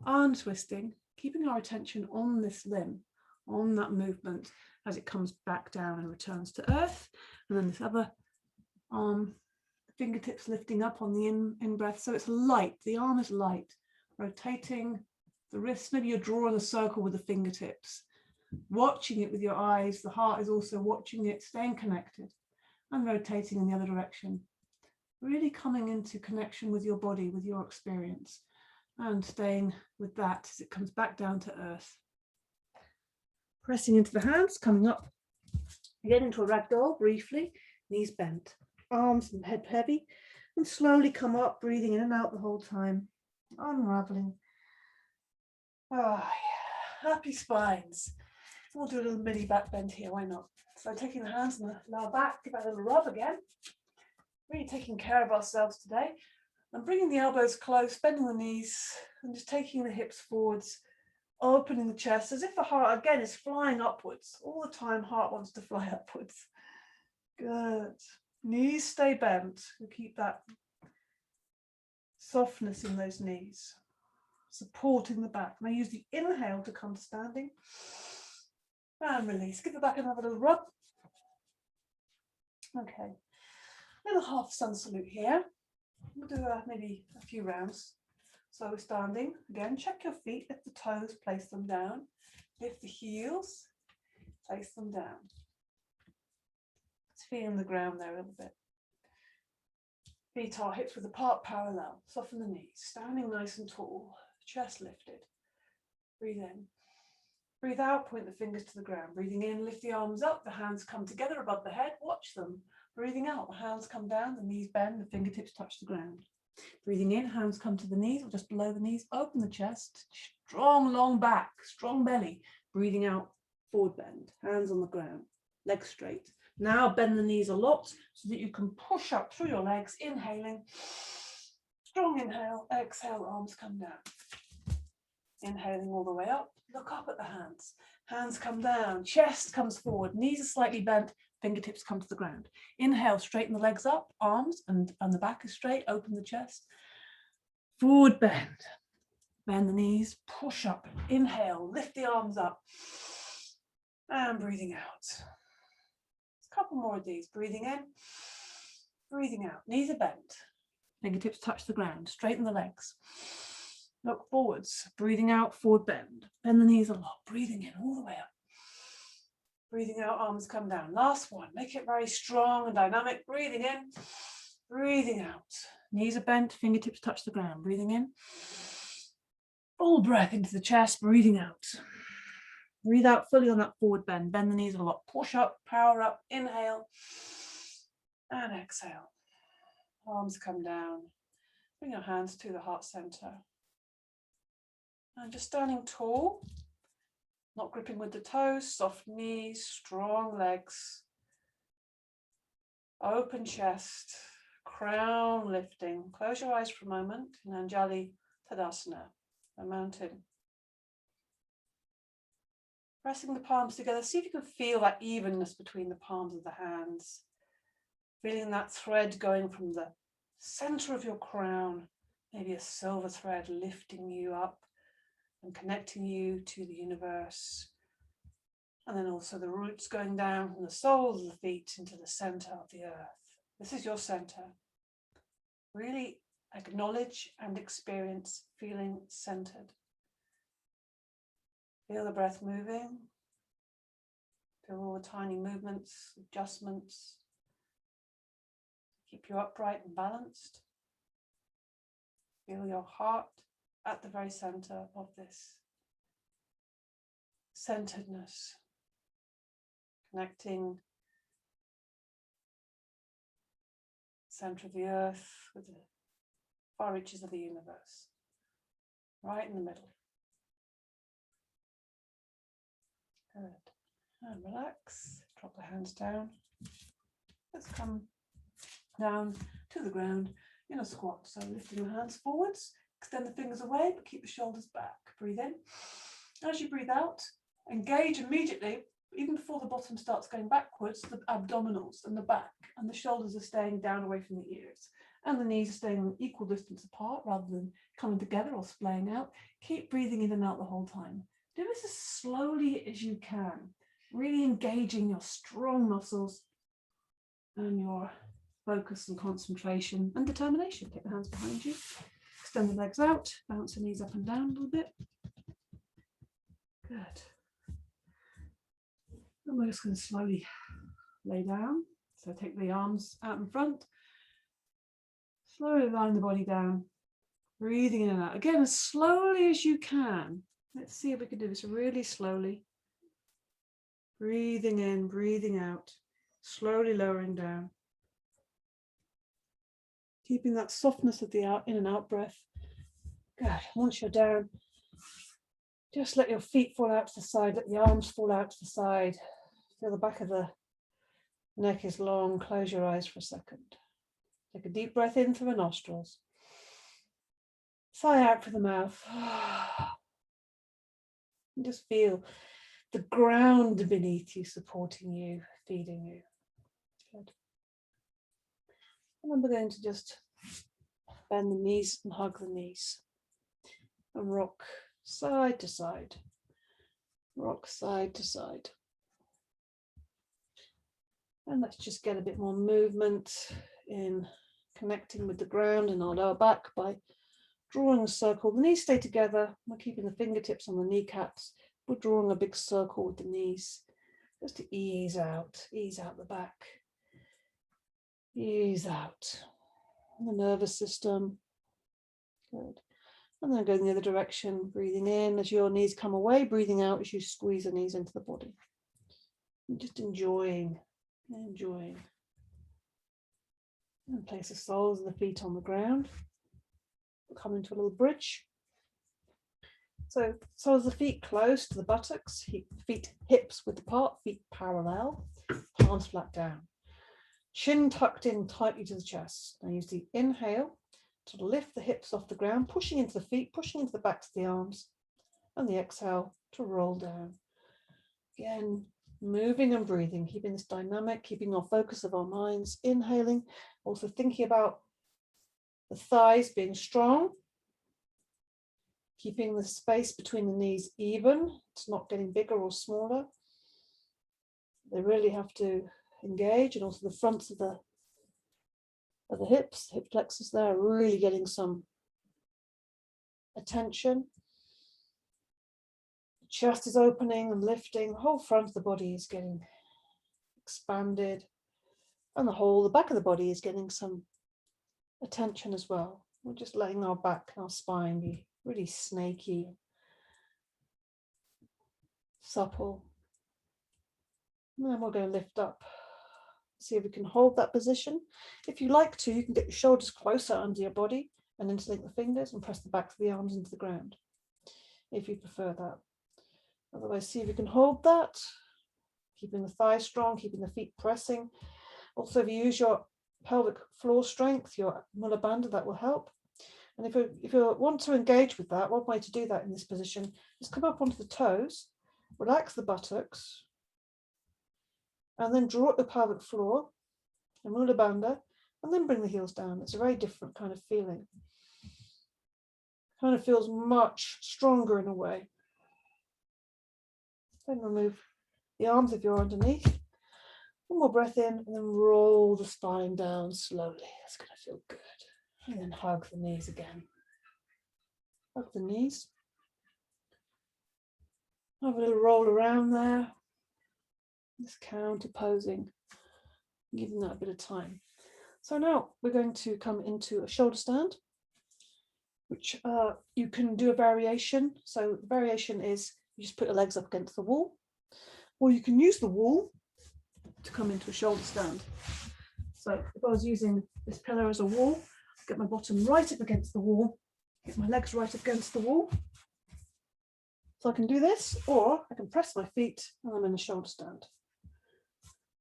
[SPEAKER 1] untwisting, keeping our attention on this limb, on that movement as it comes back down and returns to earth. And then this other arm, fingertips lifting up on the in breath. So it's light, the arm is light, rotating the wrist. Maybe you're drawing a circle with the fingertips, watching it with your eyes. The heart is also watching it, staying connected and rotating in the other direction. Really coming into connection with your body, with your experience, and staying with that as it comes back down to earth. Pressing into the hands, coming up again into a ragdoll briefly, knees bent, arms and head heavy, and slowly come up, breathing in and out the whole time, unraveling. Oh, yeah. Happy spines. We'll do a little mini back bend here, why not? So taking the hands on the lower back, give that a little rub again. Really taking care of ourselves today. And bringing the elbows close, bending the knees, and just taking the hips forwards, opening the chest as if the heart again is flying upwards. All the time, heart wants to fly upwards. Good. Knees stay bent. We keep that softness in those knees, supporting the back. Now use the inhale to come to standing. And release. Give the back another little rub. Okay. Little half sun salute here. We'll do maybe a few rounds. So we're standing. Again, check your feet. Lift the toes, place them down. Lift the heels, place them down. Just feeling the ground there a little bit. Feet are hips width apart, parallel. Soften the knees. Standing nice and tall. Chest lifted. Breathe in. Breathe out, point the fingers to the ground. Breathing in, lift the arms up, the hands come together above the head, watch them. Breathing out, the hands come down, the knees bend, the fingertips touch the ground. Breathing in, hands come to the knees or just below the knees, open the chest, strong long back, strong belly. Breathing out, forward bend, hands on the ground, legs straight. Now bend the knees a lot so that you can push up through your legs, inhaling. Strong inhale, exhale, arms come down. Inhaling all the way up. Look up at the hands. Hands come down, chest comes forward, knees are slightly bent, fingertips come to the ground. Inhale, straighten the legs up, arms and the back is straight, open the chest. Forward bend. Bend the knees, push up. Inhale, lift the arms up. And breathing out. A couple more of these. Breathing in, breathing out. Knees are bent. Fingertips touch the ground. Straighten the legs. Look forwards, breathing out, forward bend. Bend the knees a lot, breathing in all the way up. Breathing out, arms come down. Last one, make it very strong and dynamic. Breathing in, breathing out. Knees are bent, fingertips touch the ground. Breathing in. Full breath into the chest, breathing out. Breathe out fully on that forward bend. Bend the knees a lot. Push up, power up, inhale. And exhale. Arms come down. Bring your hands to the heart center. And just standing tall, not gripping with the toes, soft knees, strong legs, open chest, crown lifting. Close your eyes for a moment in Anjali Tadasana, the mountain. Pressing the palms together, see if you can feel that evenness between the palms of the hands. Feeling that thread going from the center of your crown, maybe a silver thread lifting you up and connecting you to the universe. And then also the roots going down from the soles of the feet into the center of the earth. This is your center. Really acknowledge and experience feeling centered. Feel the breath moving. Feel all the tiny movements, adjustments. Keep you upright and balanced. Feel your heart at the very center of this centeredness, connecting center of the earth with the far reaches of the universe, right in the middle. Good. And relax, drop the hands down.
[SPEAKER 2] let's come down to the ground in a squat. So lifting the hands forwards, extend the fingers away, but keep the shoulders back. Breathe in. As you breathe out, engage immediately, even before the bottom starts going backwards, the abdominals and the back, and the shoulders are staying down away from the ears. And the knees are staying an equal distance apart rather than coming together or splaying out. Keep breathing in and out the whole time. Do this as slowly as you can, really engaging your strong muscles and your focus and concentration and determination. Take the hands behind you, extend the legs out, bounce the knees up and down a little bit. Good. And we're just going to slowly lay down. So take the arms out in front. Slowly line the body down. Breathing in and out. Again, as slowly as you can. Let's see if we can do this really slowly. Breathing in, breathing out. Slowly lowering down. Keeping that softness of the in and out breath. Good. Once you're down, just let your feet fall out to the side. Let the arms fall out to the side. Feel the back of the neck is long. Close your eyes for a second. Take a deep breath in through the nostrils. Sigh out through the mouth. And just feel the ground beneath you supporting you, feeding you. Good. And then we're going to just bend the knees and hug the knees. And rock side to side. Rock side to side. And let's just get a bit more movement in connecting with the ground in our lower back by drawing a circle. The knees stay together. We're keeping the fingertips on the kneecaps. We're drawing a big circle with the knees just to ease out the back. Ease out the nervous system. Good. And then going the other direction, breathing in as your knees come away, breathing out as you squeeze the knees into the body. And just enjoying. And place the soles of the feet on the ground. Come into a little bridge. So soles of the feet close to the buttocks, feet hips width apart, feet parallel, palms flat down. Chin tucked in tightly to the chest. Now use the inhale to lift the hips off the ground, pushing into the feet, pushing into the backs of the arms, and the exhale to roll down. Again, moving and breathing, keeping this dynamic, keeping our focus of our minds, inhaling, also thinking about the thighs being strong, keeping the space between the knees even. It's not getting bigger or smaller. They really have to engage, and also the fronts of the hips, hip flexors there are really getting some attention. The chest is opening and lifting. The whole front of the body is getting expanded, and the back of the body is getting some attention as well. We're just letting our back and our spine be really snaky, supple. And then we're going to lift up. See if we can hold that position. If you like to, you can get your shoulders closer under your body and interlink the fingers and press the backs of the arms into the ground, if you prefer that. Otherwise, see if you can hold that, keeping the thighs strong, keeping the feet pressing. Also, if you use your pelvic floor strength, your Mula Bandha, that will help. And if you want to engage with that, one way to do that in this position is come up onto the toes, relax the buttocks, and then draw up the pelvic floor, the Mula Bandha, and then bring the heels down. It's a very different kind of feeling. Kind of feels much stronger in a way. Then remove the arms if you're underneath. One more breath in, and then roll the spine down slowly. That's going to feel good. And then hug the knees again. Hug the knees. Have a little roll around there. Just counter posing, giving that a bit of time. So now we're going to come into a shoulder stand, which you can do a variation. So the variation is you just put your legs up against the wall, or you can use the wall to come into a shoulder stand. So if I was using this pillar as a wall, get my bottom right up against the wall, get my legs right up against the wall. So I can do this, or I can press my feet and I'm in a shoulder stand.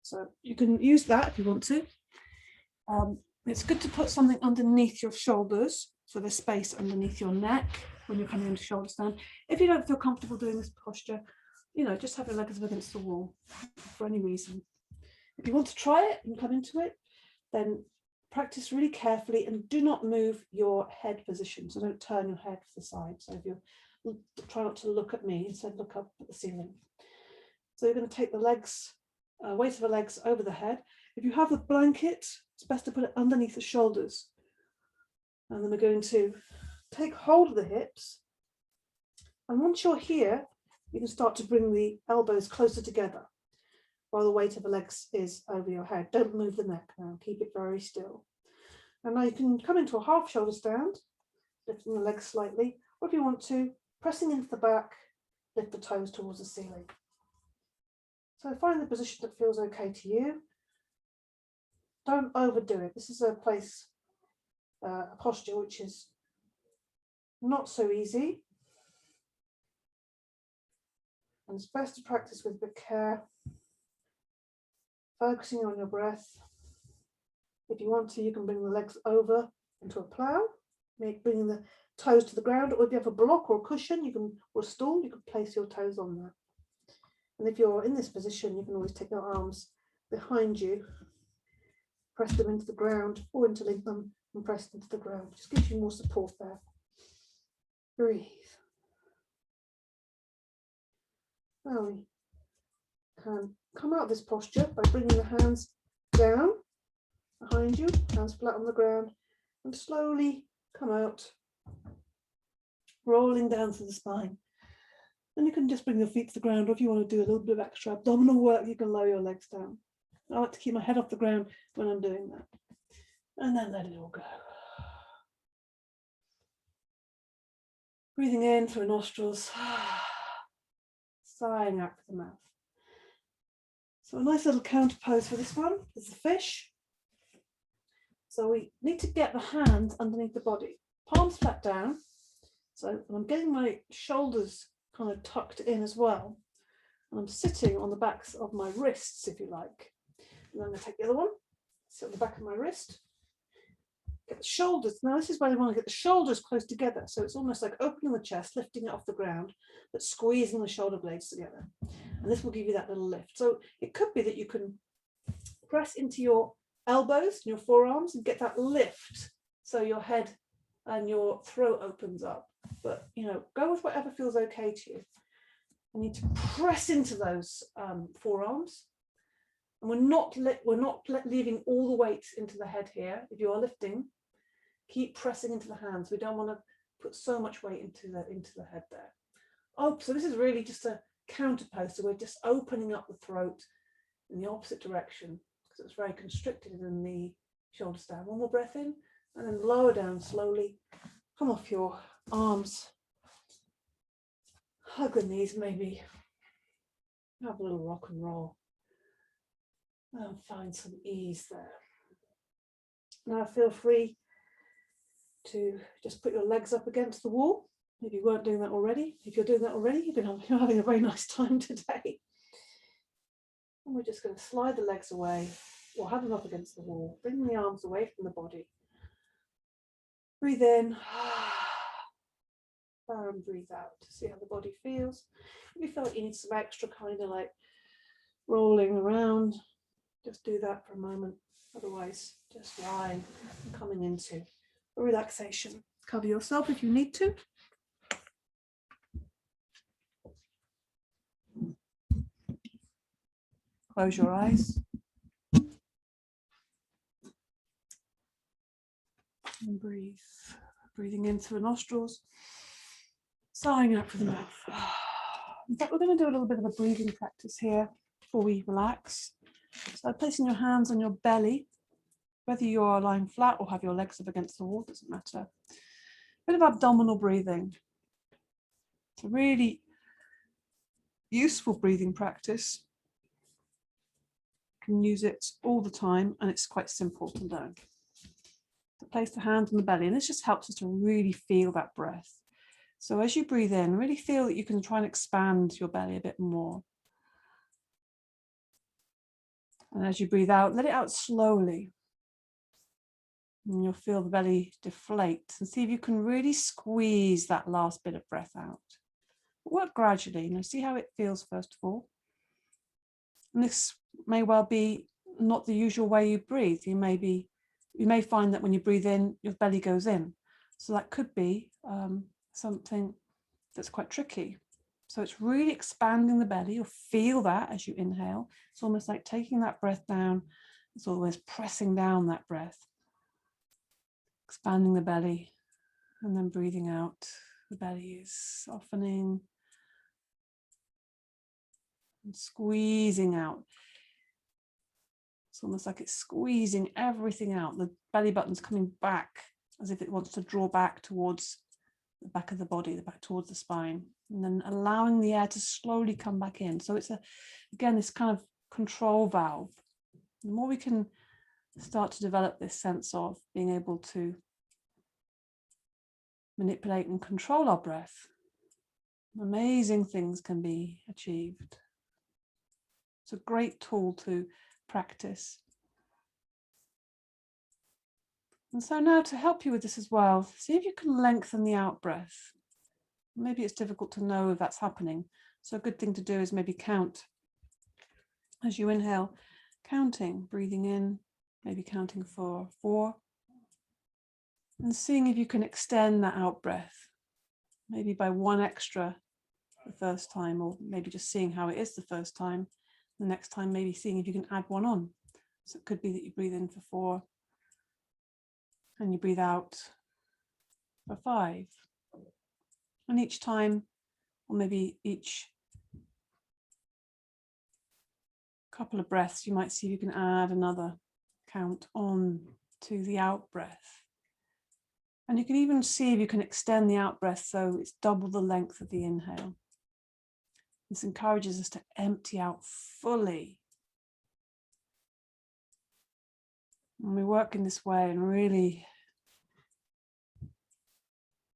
[SPEAKER 2] So you can use that if you want to. It's good to put something underneath your shoulders, so there's space underneath your neck when you're coming into shoulder stand. If you don't feel comfortable doing this posture, just have your legs against the wall for any reason. If you want to try it and come into it, then practice really carefully and do not move your head position. So don't turn your head to the side. So if you try not to look at me, instead look up at the ceiling. So you're going to take the legs, weight of the legs over the head. If you have a blanket, it's best to put it underneath the shoulders. And then we're going to take hold of the hips. And once you're here, you can start to bring the elbows closer together while the weight of the legs is over your head. Don't move the neck now, keep it very still. And now you can come into a half shoulder stand, lifting the legs slightly, or if you want to, pressing into the back, lift the toes towards the ceiling. So find the position that feels okay to you. Don't overdo it. This is a place, a posture which is not so easy. And it's best to practice with a bit of care, focusing on your breath. If you want to, you can bring the legs over into a plow, bringing the toes to the ground, or if you have a block or a cushion, or a stool, you can place your toes on that. And if you're in this position, you can always take your arms behind you, press them into the ground, or interlink them and press into the ground. Just gives you more support there. Breathe. Now we can come out of this posture by bringing the hands down behind you, hands flat on the ground, and slowly come out, rolling down through the spine. And you can just bring your feet to the ground, or if you want to do a little bit of extra abdominal work, you can lower your legs down. I like to keep my head off the ground when I'm doing that. And then let it all go. Breathing in through nostrils, sighing out through the mouth. So a nice little counter pose for this one is the fish. So we need to get the hands underneath the body, palms flat down. So I'm getting my shoulders kind of tucked in as well. And I'm sitting on the backs of my wrists, if you like. And I'm going to take the other one, sit on the back of my wrist. Get the shoulders. Now this is where I want to get the shoulders close together. So it's almost like opening the chest, lifting it off the ground, but squeezing the shoulder blades together. And this will give you that little lift. So it could be that you can press into your elbows and your forearms and get that lift. So your head and your throat opens up. But, go with whatever feels okay to you. You need to press into those forearms. And we're not leaving all the weight into the head here. If you are lifting, keep pressing into the hands. We don't want to put so much weight into the head there. Oh, so this is really just a counter pose. So we're just opening up the throat in the opposite direction because it's very constricted in the shoulder stand. One more breath in, and then lower down slowly. Come off your arms. Hug the knees, maybe. Have a little rock and roll. And find some ease there. Now feel free to just put your legs up against the wall if you weren't doing that already. If you're doing that already, you're having a very nice time today. And we're just going to slide the legs away or have them up against the wall, bringing the arms away from the body. Breathe in and breathe out to see how the body feels. If you feel like you need some extra kind of like rolling around, just do that for a moment. Otherwise, just lying and coming into a relaxation. Cover yourself if you need to. Close your eyes. And breathe. Breathing in through the nostrils, sighing out through the mouth. In fact, we're going to do a little bit of a breathing practice here before we relax. So placing your hands on your belly, whether you are lying flat or have your legs up against the wall, doesn't matter. A bit of abdominal breathing. It's a really useful breathing practice. You can use it all the time, and it's quite simple to learn. To place the hands on the belly, and this just helps us to really feel that breath. So as you breathe in, really feel that you can try and expand your belly a bit more.
[SPEAKER 1] And as you breathe out, let it out slowly. And you'll feel the belly deflate, and see if you can really squeeze that last bit of breath out. Work gradually, see how it feels first of all. And this may well be not the usual way you breathe. You may find that when you breathe in, your belly goes in. So that could be something that's quite tricky. So it's really expanding the belly. You'll feel that as you inhale. It's almost like taking that breath down. It's always pressing down that breath. Expanding the belly, and then breathing out. The belly is softening and squeezing out. It's almost like it's squeezing everything out. The belly button's coming back as if it wants to draw back towards the back of the body, back towards the spine, and then allowing the air to slowly come back in. So it's again, this kind of control valve. The more we can start to develop this sense of being able to manipulate and control our breath, amazing things can be achieved. It's a great tool to practice. And so now, to help you with this as well, see if you can lengthen the out breath. Maybe it's difficult to know if that's happening. So a good thing to do is maybe count as you inhale, counting, breathing in, maybe counting for 4, and seeing if you can extend that out breath, maybe by 1 extra the first time, or maybe just seeing how it is the first time. The next time, maybe seeing if you can add 1 on. So it could be that you breathe in for 4 and you breathe out for 5. And each time, or maybe each couple of breaths, you might see if you can add another count on to the out breath. And you can even see if you can extend the out breath so it's double the length of the inhale. This encourages us to empty out fully. And we work in this way and really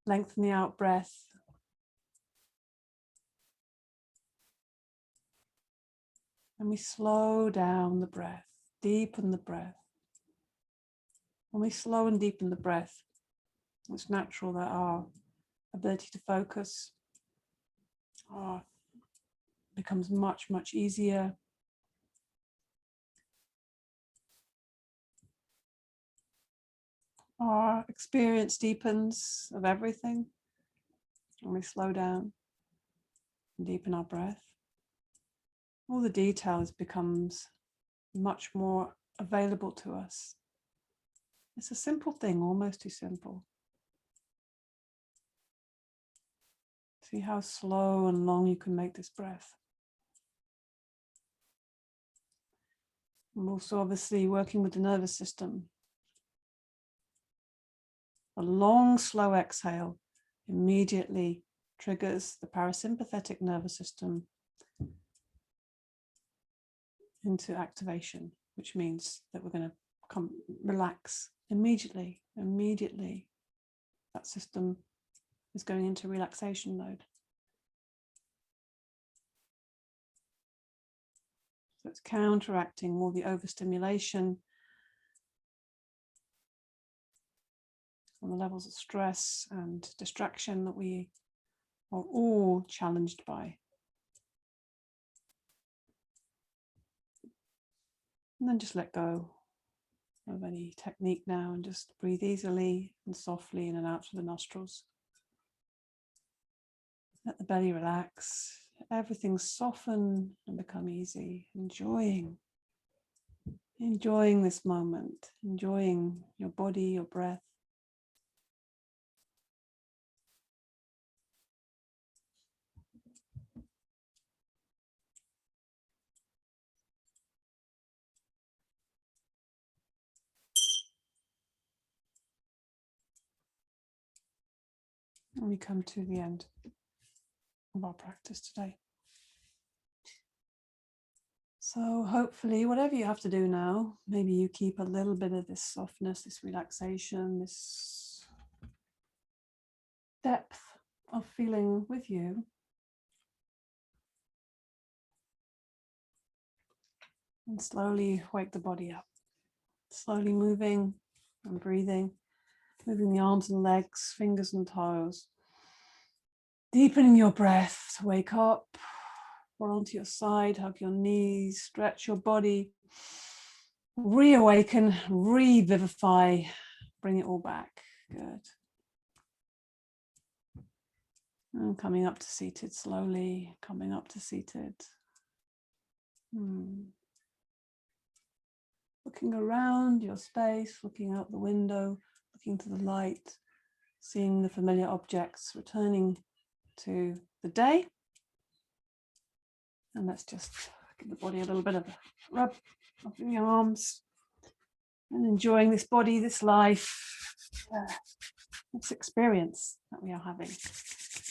[SPEAKER 1] lengthen the out breath. And we slow down the breath, deepen the breath. When we slow and deepen the breath, it's natural that our ability to focus becomes much, much easier. Our experience deepens of everything when we slow down and deepen our breath. All the details becomes much more available to us. It's a simple thing, almost too simple. See how slow and long you can make this breath. I'm also obviously working with the nervous system. A long, slow exhale immediately triggers the parasympathetic nervous system into activation, which means that we're going to relax immediately. Immediately, that system is going into relaxation mode. So it's counteracting all the overstimulation and the levels of stress and distraction that we are all challenged by. And then just let go of any technique now and just breathe easily and softly in and out through the nostrils. Let the belly relax, everything soften and become easy, enjoying this moment, enjoying your body, your breath. And we come to the end of our practice today. So hopefully, whatever you have to do now, maybe you keep a little bit of this softness, this relaxation, this depth of feeling with you. And slowly wake the body up. Slowly moving and breathing, moving the arms and legs, fingers and toes. Deepening your breath to wake up. Roll onto your side, hug your knees, stretch your body. Reawaken, revivify, bring it all back. Good. And coming up to seated slowly, coming up to seated. Looking around your space, looking out the window, looking to the light, seeing the familiar objects, returning to the day. And let's just give the body a little bit of a rub, rubbing the arms, and enjoying this body, this life, this experience that we are having.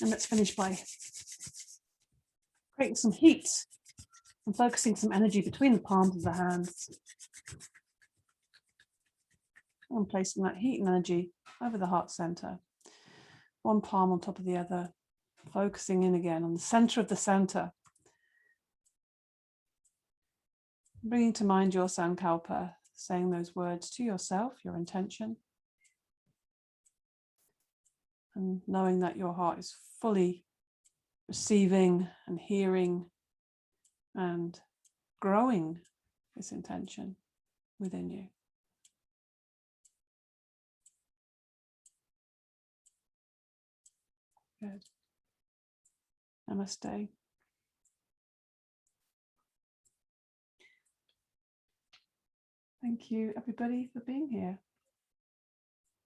[SPEAKER 1] And let's finish by creating some heat and focusing some energy between the palms of the hands. And placing that heat and energy over the heart center. One palm on top of the other, focusing in again on the center of the center. Bringing to mind your sankalpa, saying those words to yourself, your intention. And knowing that your heart is fully receiving and hearing and growing this intention within you. Good. Namaste. Thank you, everybody, for being here.